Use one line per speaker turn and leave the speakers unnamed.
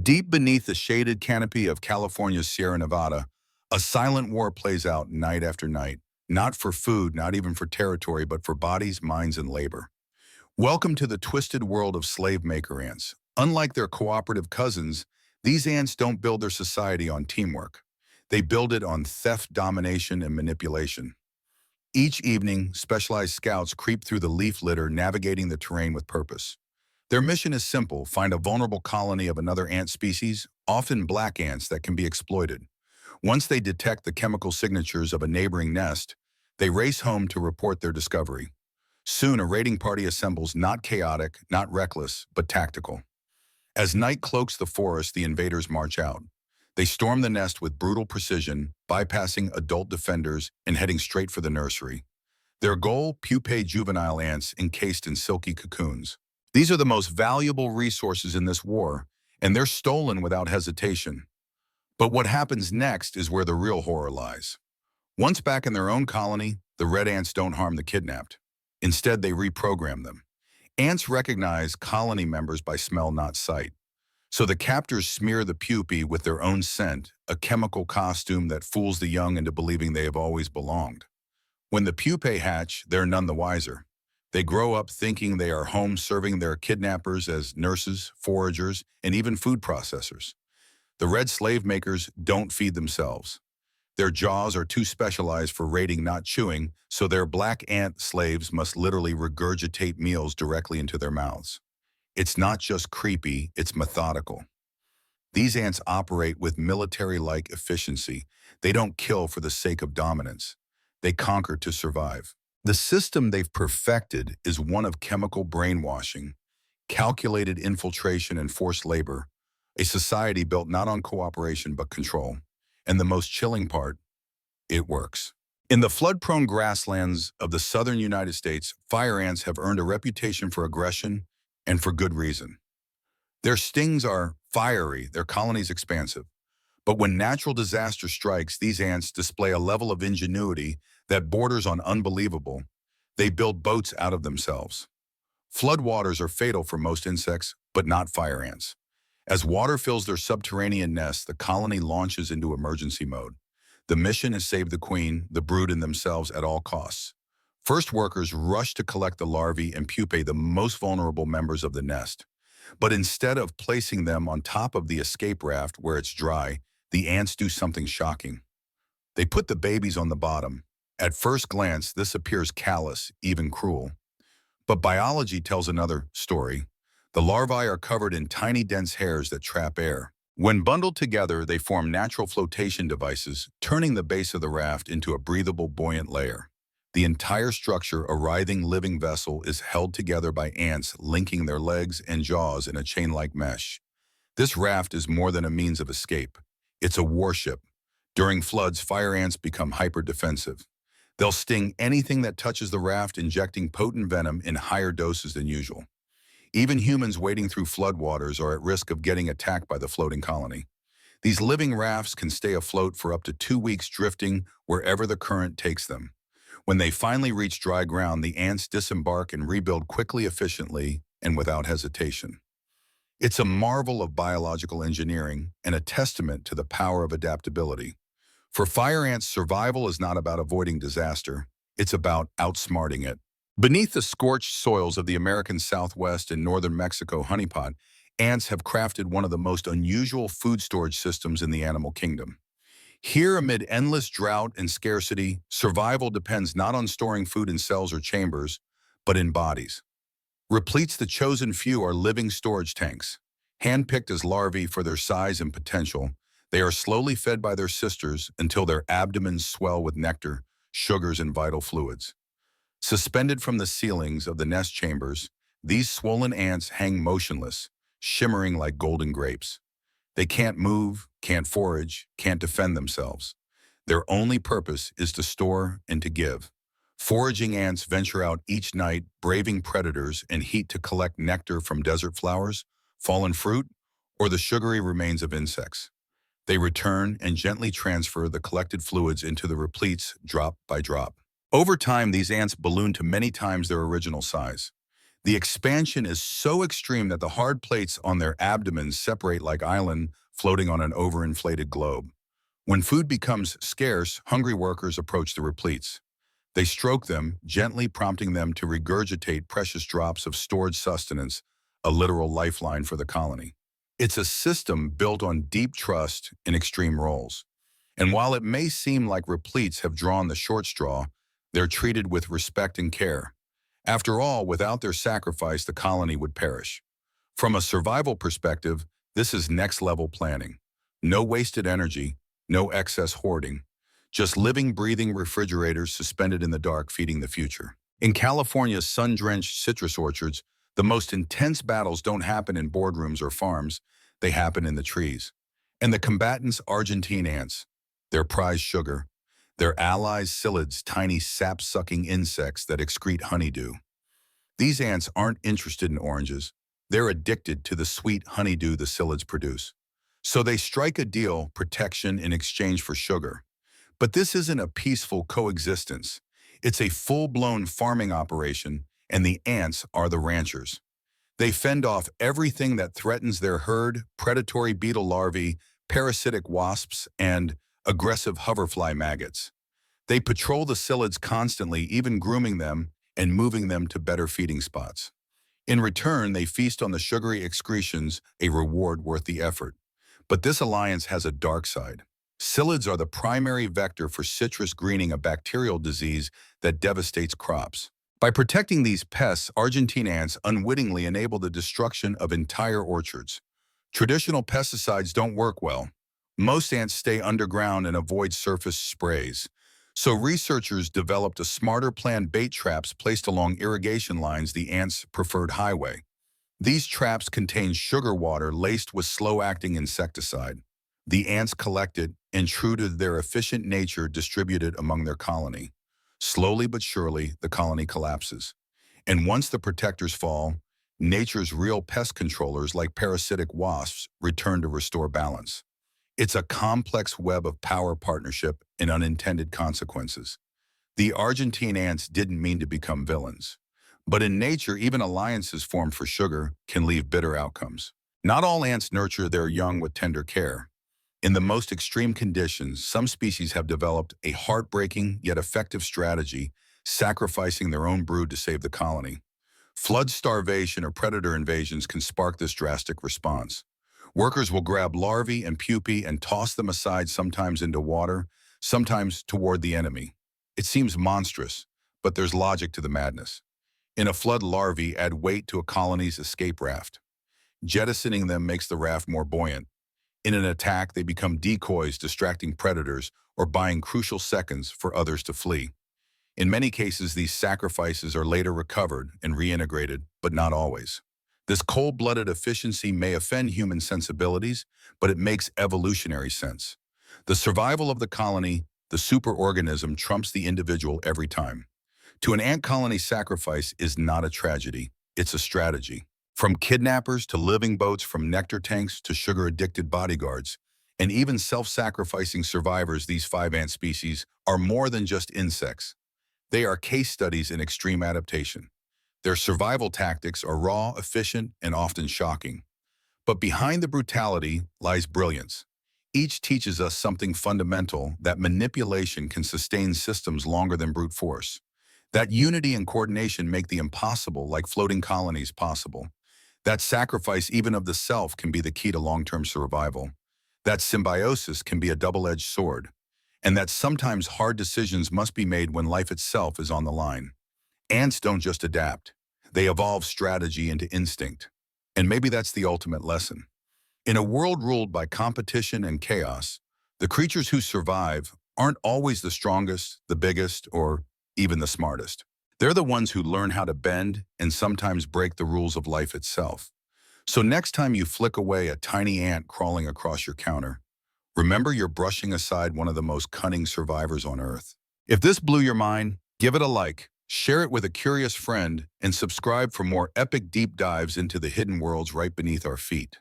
Deep beneath the shaded canopy of California's Sierra Nevada, a silent war plays out night after night, not for food, not even for territory, but for bodies, minds, and labor. Welcome to the twisted world of slave maker ants. Unlike their cooperative cousins, these ants don't build their society on teamwork. They build it on theft, domination, and manipulation. Each evening, specialized scouts creep through the leaf litter, navigating the terrain with purpose. Their mission is simple: find a vulnerable colony of another ant species, often black ants, that can be exploited. Once they detect the chemical signatures of a neighboring nest, they race home to report their discovery. Soon, a raiding party assembles, not chaotic, not reckless, but tactical. As night cloaks the forest, the invaders march out. They storm the nest with brutal precision, bypassing adult defenders and heading straight for the nursery. Their goal: pupae juvenile ants encased in silky cocoons. These are the most valuable resources in this war, and they're stolen without hesitation. But what happens next is where the real horror lies. Once back in their own colony, the red ants don't harm the kidnapped. Instead, they reprogram them. Ants recognize colony members by smell, not sight. So the captors smear the pupae with their own scent, a chemical costume that fools the young into believing they have always belonged. When the pupae hatch, they're none the wiser. They grow up thinking they are home, serving their kidnappers as nurses, foragers, and even food processors. The red slave makers don't feed themselves. Their jaws are too specialized for raiding, not chewing, so their black ant slaves must literally regurgitate meals directly into their mouths. It's not just creepy, it's methodical. These ants operate with military-like efficiency. They don't kill for the sake of dominance. They conquer to survive. The system they've perfected is one of chemical brainwashing, calculated infiltration, and forced labor, a society built not on cooperation but control. And the most chilling part: it works. In the flood-prone grasslands of the southern United States, fire ants have earned a reputation for aggression, and for good reason. Their stings are fiery, their colonies expansive. But when natural disaster strikes, these ants display a level of ingenuity that borders on unbelievable. They build boats out of themselves. Floodwaters are fatal for most insects, but not fire ants. As water fills their subterranean nests, the colony launches into emergency mode. The mission is save the queen, the brood, and themselves at all costs. First, workers rush to collect the larvae and pupae, the most vulnerable members of the nest. But instead of placing them on top of the escape raft where it's dry, the ants do something shocking. They put the babies on the bottom. At first glance, this appears callous, even cruel. But biology tells another story. The larvae are covered in tiny, dense hairs that trap air. When bundled together, they form natural flotation devices, turning the base of the raft into a breathable, buoyant layer. The entire structure, a writhing, living vessel, is held together by ants linking their legs and jaws in a chain-like mesh. This raft is more than a means of escape. It's a warship. During floods, fire ants become hyper-defensive. They'll sting anything that touches the raft, injecting potent venom in higher doses than usual. Even humans wading through floodwaters are at risk of getting attacked by the floating colony. These living rafts can stay afloat for up to 2 weeks, drifting wherever the current takes them. When they finally reach dry ground, the ants disembark and rebuild quickly, efficiently, and without hesitation. It's a marvel of biological engineering and a testament to the power of adaptability. For fire ants, survival is not about avoiding disaster. It's about outsmarting it. Beneath the scorched soils of the American Southwest and northern Mexico honeypot, ants have crafted one of the most unusual food storage systems in the animal kingdom. Here, amid endless drought and scarcity, survival depends not on storing food in cells or chambers, but in bodies. Repletes, the chosen few, are living storage tanks. Handpicked as larvae for their size and potential, they are slowly fed by their sisters until their abdomens swell with nectar, sugars, and vital fluids. Suspended from the ceilings of the nest chambers, these swollen ants hang motionless, shimmering like golden grapes. They can't move, can't forage, can't defend themselves. Their only purpose is to store and to give. Foraging ants venture out each night, braving predators and heat to collect nectar from desert flowers, fallen fruit, or the sugary remains of insects. They return and gently transfer the collected fluids into the repletes, drop by drop. Over time, these ants balloon to many times their original size. The expansion is so extreme that the hard plates on their abdomens separate like island floating on an overinflated globe. When food becomes scarce, hungry workers approach the repletes. They stroke them, gently prompting them to regurgitate precious drops of stored sustenance, a literal lifeline for the colony. It's a system built on deep trust and extreme roles. And while it may seem like repletes have drawn the short straw, they're treated with respect and care. After all, without their sacrifice, the colony would perish. From a survival perspective, this is next-level planning. No wasted energy, no excess hoarding, just living, breathing refrigerators suspended in the dark feeding the future. In California's sun-drenched citrus orchards, the most intense battles don't happen in boardrooms or farms, they happen in the trees. And the combatants, Argentine ants, their prize sugar, their allies, psyllids, tiny sap-sucking insects that excrete honeydew. These ants aren't interested in oranges. They're addicted to the sweet honeydew the psyllids produce. So they strike a deal, protection in exchange for sugar. But this isn't a peaceful coexistence. It's a full-blown farming operation, and the ants are the ranchers. They fend off everything that threatens their herd: predatory beetle larvae, parasitic wasps, and aggressive hoverfly maggots. They patrol the psyllids constantly, even grooming them and moving them to better feeding spots. In return, they feast on the sugary excretions, a reward worth the effort. But this alliance has a dark side. Psyllids are the primary vector for citrus greening, a bacterial disease that devastates crops. By protecting these pests, Argentine ants unwittingly enable the destruction of entire orchards. Traditional pesticides don't work well. Most ants stay underground and avoid surface sprays. So researchers developed a smarter plan: bait traps placed along irrigation lines, the ants' preferred highway. These traps contain sugar water laced with slow-acting insecticide. The ants collect it and, true to their efficient nature, distribute it among their colony. Slowly but surely, the colony collapses. And once the protectors fall, nature's real pest controllers, like parasitic wasps, return to restore balance. It's a complex web of power, partnership, and unintended consequences. The Argentine ants didn't mean to become villains. But in nature, even alliances formed for sugar can leave bitter outcomes. Not all ants nurture their young with tender care. In the most extreme conditions, some species have developed a heartbreaking yet effective strategy, sacrificing their own brood to save the colony. Flood starvation or predator invasions can spark this drastic response. Workers will grab larvae and pupae and toss them aside, sometimes into water, sometimes toward the enemy. It seems monstrous, but there's logic to the madness. In a flood, larvae add weight to a colony's escape raft. Jettisoning them makes the raft more buoyant. In an attack, they become decoys, distracting predators or buying crucial seconds for others to flee. In many cases, these sacrifices are later recovered and reintegrated, but not always. This cold-blooded efficiency may offend human sensibilities, but it makes evolutionary sense. The survival of the colony, the superorganism, trumps the individual every time. To an ant colony, sacrifice is not a tragedy, it's a strategy. From kidnappers to living boats, from nectar tanks to sugar-addicted bodyguards, and even self-sacrificing survivors, these 5 ant species are more than just insects. They are case studies in extreme adaptation. Their survival tactics are raw, efficient, and often shocking. But behind the brutality lies brilliance. Each teaches us something fundamental: that manipulation can sustain systems longer than brute force. That unity and coordination make the impossible, like floating colonies, possible. That sacrifice, even of the self, can be the key to long-term survival. That symbiosis can be a double-edged sword. And that sometimes hard decisions must be made when life itself is on the line. Ants don't just adapt. They evolve strategy into instinct. And maybe that's the ultimate lesson. In a world ruled by competition and chaos, the creatures who survive aren't always the strongest, the biggest, or even the smartest. They're the ones who learn how to bend and sometimes break the rules of life itself. So next time you flick away a tiny ant crawling across your counter, remember you're brushing aside one of the most cunning survivors on Earth. If this blew your mind, give it a like, share it with a curious friend, and subscribe for more epic deep dives into the hidden worlds right beneath our feet.